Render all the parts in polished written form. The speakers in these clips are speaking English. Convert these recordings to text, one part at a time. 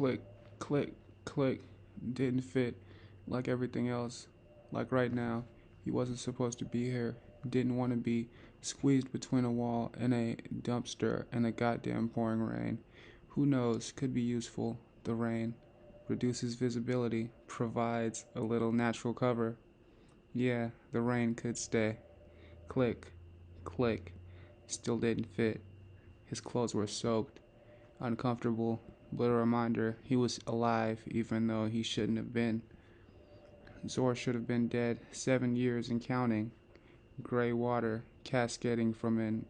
Click, click, click. Didn't fit like everything else. Like right now, he wasn't supposed to be here. Didn't want to be squeezed between a wall and a dumpster and a goddamn pouring rain. Who knows? Could be useful. The rain reduces visibility, provides a little natural cover. Yeah, the rain could stay. Click, click. Still didn't fit. His clothes were soaked, uncomfortable, but a reminder he was alive even though he shouldn't have been. Zor should have been dead 7 years and counting. Gray water cascading from an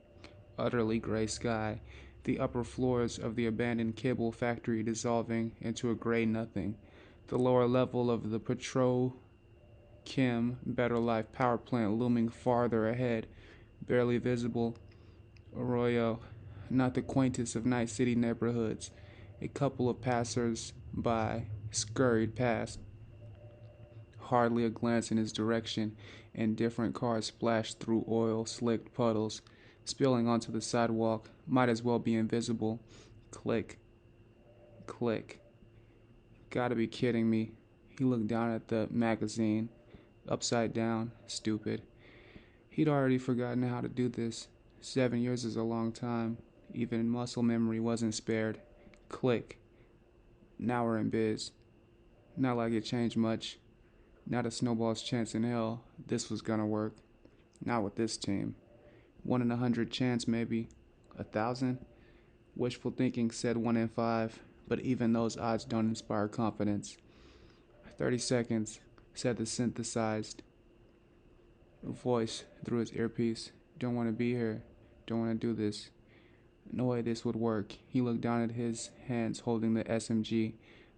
utterly gray sky. The upper floors of the abandoned cable factory dissolving into a gray nothing. The lower level of the petrochem Better Life power plant looming farther ahead, barely visible. Arroyo, not the quaintest of night city neighborhoods. A couple of passers by scurried past, hardly a glance in his direction, and different cars splashed through oil-slicked puddles, spilling onto the sidewalk, might as well be invisible. Click, click. Gotta be kidding me. He looked down at the magazine, upside down, stupid. He'd already forgotten how to do this. 7 years is a long time. Even muscle memory wasn't spared. Click. Now we're in biz. Not like it changed much. Not a snowball's chance in hell this was gonna work. Not with this team. 1 in 100 chance, maybe. 1,000? Wishful thinking said 1 in 5, but even those odds don't inspire confidence. 30 seconds, said the synthesized voice through his earpiece. Don't want to be here. Don't want to do this. No way this would work. He looked down at his hands holding the SMG.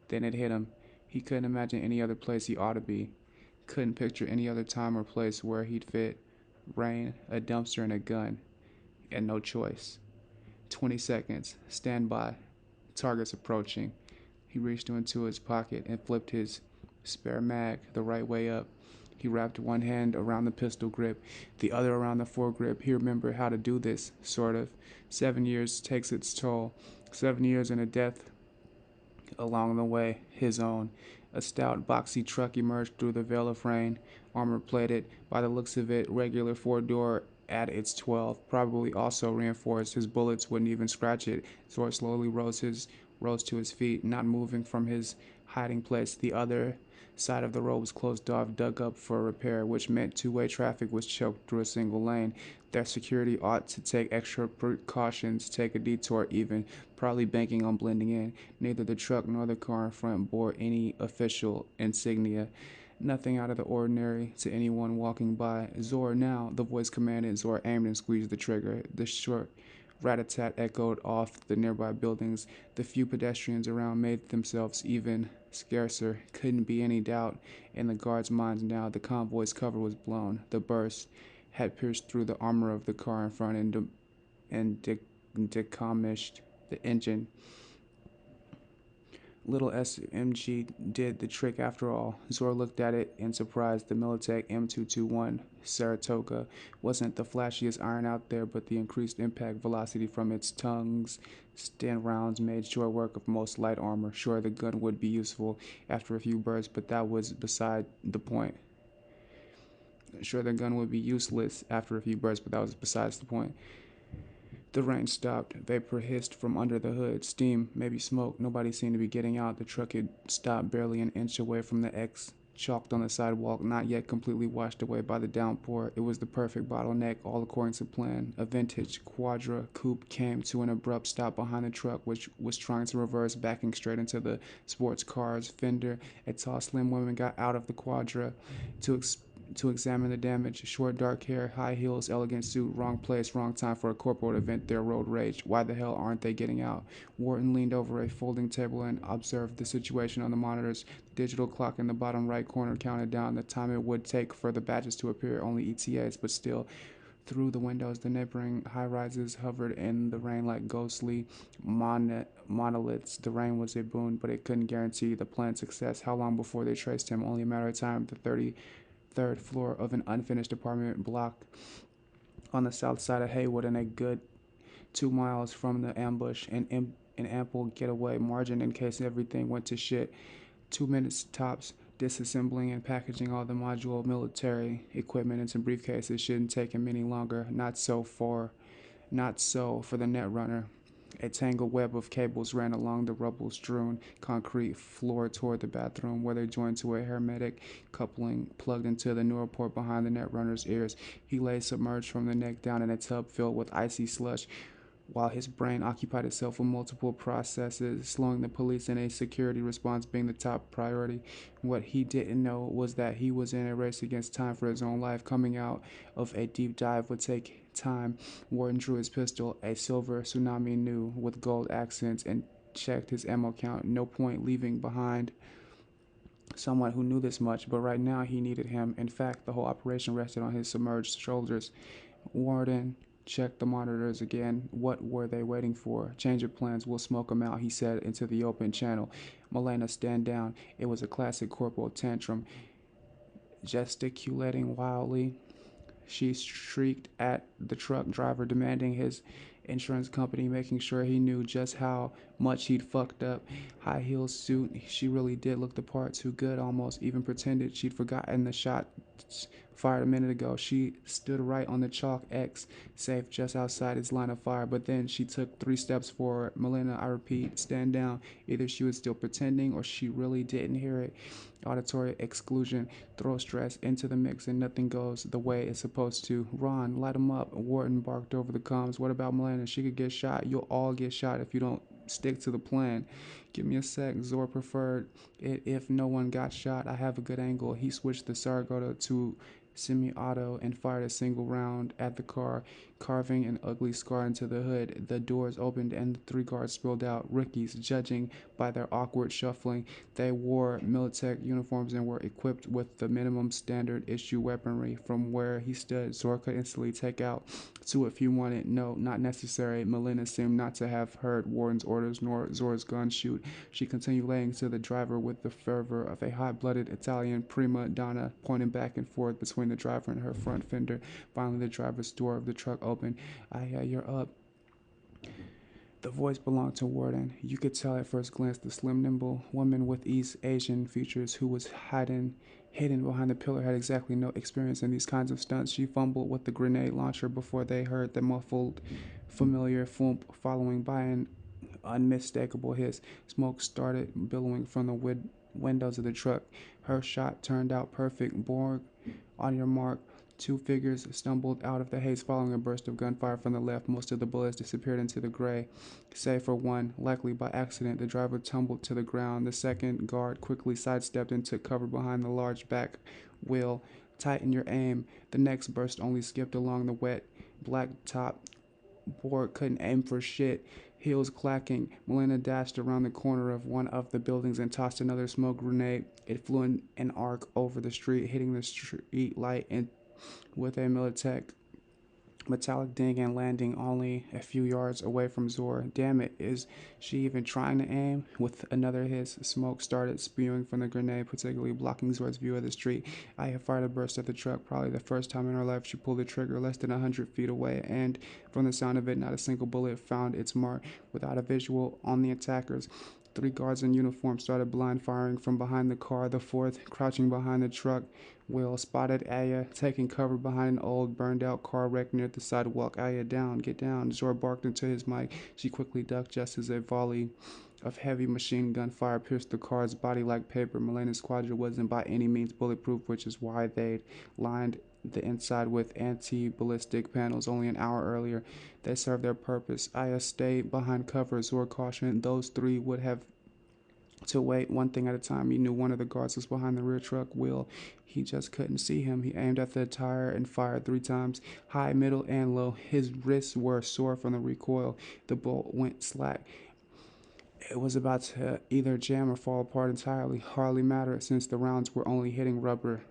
Then it hit him. He couldn't imagine any other place he ought to be. Couldn't picture any other time or place where he'd fit. Rain, a dumpster, and a gun. And no choice. 20 seconds. Stand by. Target's approaching. He reached into his pocket and flipped his spare mag the right way up. He wrapped one hand around the pistol grip, the other around the foregrip. He remembered how to do this, sort of. 7 years takes its toll. 7 years and a death along the way, his own. A stout, boxy truck emerged through the veil of rain, armor-plated. By the looks of it, regular four-door at its 12, probably also reinforced. His bullets wouldn't even scratch it. Zor slowly rose to his feet, not moving from his hiding place. The other side of the road was closed off, dug up for repair, which meant two-way traffic was choked through a single lane. Their security ought to take extra precautions, take a detour even, probably banking on blending in. Neither the truck nor the car in front bore any official insignia. Nothing out of the ordinary to anyone walking by. Zor now, the voice commanded. Zor aimed and squeezed the trigger. The short rat-a-tat echoed off the nearby buildings. The few pedestrians around made themselves even scarcer. Couldn't be any doubt in the guards' minds now. The convoy's cover was blown. The burst had pierced through the armor of the car in front and decommissioned the engine. Little SMG did the trick after all. Zor looked at it in surprise. The Militech M221 Saratoga wasn't the flashiest iron out there, but the increased impact velocity from its tongues stand rounds made short work of most light armor. Sure, the gun would be useful after a few bursts, but that was beside the point. Sure, the gun would be useless after a few bursts, but that was besides the point. The rain stopped. Vapor hissed from under the hood. Steam, maybe smoke. Nobody seemed to be getting out. The truck had stopped barely an inch away from the X chalked on the sidewalk, not yet completely washed away by the downpour. It was the perfect bottleneck, all according to plan. A vintage Quadra coupe came to an abrupt stop behind the truck, which was trying to reverse, backing straight into the sports car's fender. A tall, slim woman got out of the Quadra to examine the damage. Short, dark hair, high heels, elegant suit, wrong place, wrong time for a corporate event. Their road rage. Why the hell aren't they getting out? Wharton leaned over a folding table and observed the situation on the monitors. The digital clock in the bottom right corner counted down the time it would take for the badges to appear. Only ETAs, but still. Through the windows, the neighboring high-rises hovered in the rain like ghostly monoliths. The rain was a boon, but it couldn't guarantee the plan's success. How long before they traced him? Only a matter of time. The 33rd floor of an unfinished apartment block on the south side of Haywood, and a good 2 miles from the ambush, an ample getaway margin in case everything went to shit. 2 minutes tops. Disassembling and packaging all the module military equipment into briefcases shouldn't take him any longer. Not so for the netrunner. A tangled web of cables ran along the rubble-strewn concrete floor toward the bathroom, where they joined to a hermetic coupling plugged into the neural port behind the netrunner's ears. He lay submerged from the neck down in a tub filled with icy slush, while his brain occupied itself with multiple processes, slowing the police and a security response being the top priority. What he didn't know was that he was in a race against time for his own life. Coming out of a deep dive would take time. Warden drew his pistol, a silver tsunami new with gold accents, and checked his ammo count. No point leaving behind someone who knew this much, but right now he needed him. In fact, the whole operation rested on his submerged shoulders. Warden checked the monitors again. What were they waiting for? Change of plans. We'll smoke 'em out, he said into the open channel. Milena, stand down. It was a classic corporal tantrum. Gesticulating wildly, she shrieked at the truck driver, demanding his insurance company, making sure he knew just how much he'd fucked up. High heels suit, she really did look the part, too good almost, even pretended she'd forgotten the shot fired a minute ago. She stood right on the chalk X, safe just outside his line of fire, but then she took 3 steps forward. Melina, I repeat, stand down. Either she was still pretending or she really didn't hear it. Auditory exclusion, throw stress into the mix and nothing goes the way it's supposed to. Ron, light him up. Wharton barked over the comms. What about Melina? She could get shot. You'll all get shot if you don't stick to the plan. Give me a sec. Zor preferred it if no one got shot. I have a good angle. He switched the Saratoga to semi-auto and fired a single round at the car, carving an ugly scar into the hood. The doors opened and the 3 guards spilled out. Rookies, judging by their awkward shuffling. They wore military uniforms and were equipped with the minimum standard issue weaponry. From where he stood, Zor could instantly take out 2 if he wanted. No, not necessary. Melina seemed not to have heard Warden's orders nor Zor's gun shoot. She continued laying to the driver with the fervor of a hot-blooded Italian prima donna, pointing back and forth between the driver and her front fender. Finally, the driver's door of the truck opened. You're up. The voice belonged to Warden. You could tell at first glance the slim, nimble woman with East Asian features who was hidden behind the pillar had exactly no experience in these kinds of stunts. She fumbled with the grenade launcher before they heard the muffled, familiar thump, following by an unmistakable hiss. Smoke started billowing from the windows of the truck. Her shot turned out perfect. Borg, on your mark. 2 figures stumbled out of the haze following a burst of gunfire from the left. Most of the bullets disappeared into the gray, save for one, likely by accident. The driver tumbled to the ground. The second guard quickly sidestepped and took cover behind the large back wheel. Tighten your aim. The next burst only skipped along the wet, black top. Borg couldn't aim for shit. Heels clacking, Melina dashed around the corner of one of the buildings and tossed another smoke grenade. It flew in an arc over the street, hitting the street light and with a metallic ding and landing only a few yards away from Zor. Damn it, is she even trying to aim? With another hiss, smoke started spewing from the grenade, particularly blocking Zor's view of the street. Aya fired a burst at the truck. Probably the first time in her life she pulled the trigger less than 100 feet away, and from the sound of it, not a single bullet found its mark. Without a visual on the attackers, 3 guards in uniform started blind firing from behind the car. The fourth, crouching behind the truck wheel, spotted Aya taking cover behind an old, burned-out car wreck near the sidewalk. Aya, down, get down. Zor barked into his mic. She quickly ducked just as a volley of heavy machine gun fire pierced the car's body like paper. Melena's squadron wasn't by any means bulletproof, which is why they'd lined the inside with anti-ballistic panels only an hour earlier. They served their purpose. Aya stayed behind cover. Zor cautioned those 3 would have to wait one thing at a time. He knew one of the guards was behind the rear truck wheel. He just couldn't see him. He aimed at the tire and fired 3 times, high, middle, and low. His wrists were sore from the recoil. The bolt went slack. It was about to either jam or fall apart entirely. Hardly mattered since the rounds were only hitting rubber.